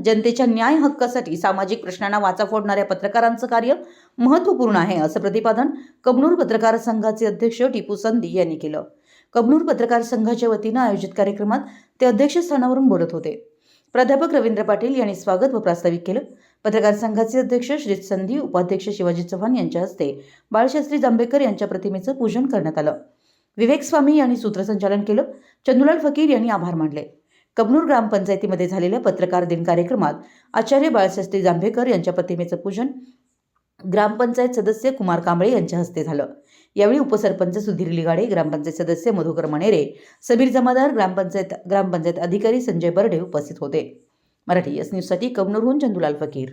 जनतेच्या न्याय हक्कासाठी सामाजिक प्रश्नांना वाचा फोडणाऱ्या पत्रकारांचं कार्य महत्त्वपूर्ण आहे, असं प्रतिपादन कबनूर पत्रकार संघाचे अध्यक्ष टिपू संधी यांनी केलं. कबनूर पत्रकार संघाच्या वतीनं आयोजित कार्यक्रमात ते अध्यक्षस्थानावरून बोलत होते. प्राध्यापक रवींद्र पाटील यांनी स्वागत व प्रास्ताविक केलं. पत्रकार संघाचे अध्यक्ष श्री संधी, उपाध्यक्ष शिवाजी चव्हाण यांच्या हस्ते बाळशास्त्री जांभेकर यांच्या प्रतिमेचं पूजन करण्यात आलं. विवेक स्वामी यांनी सूत्रसंचालन केलं. चंदूलाल फकीर यांनी आभार मानले. कबनूर ग्रामपंचायतीमध्ये झालेल्या पत्रकार दिन कार्यक्रमात आचार्य बाळशास्त्री जांभेकर यांच्या प्रतिमेचं पूजन ग्रामपंचायत सदस्य कुमार कांबळे यांच्या हस्ते झालं. यावेळी उपसरपंच सुधीर लिगाडे, ग्रामपंचायत सदस्य मधुकर मणेरे, सबीर जमादार, ग्रामपंचायत अधिकारी संजय बर्डे उपस्थित होते. मराठी एस न्यूजसाठी कबनूरहून चंदूलाल फकीर.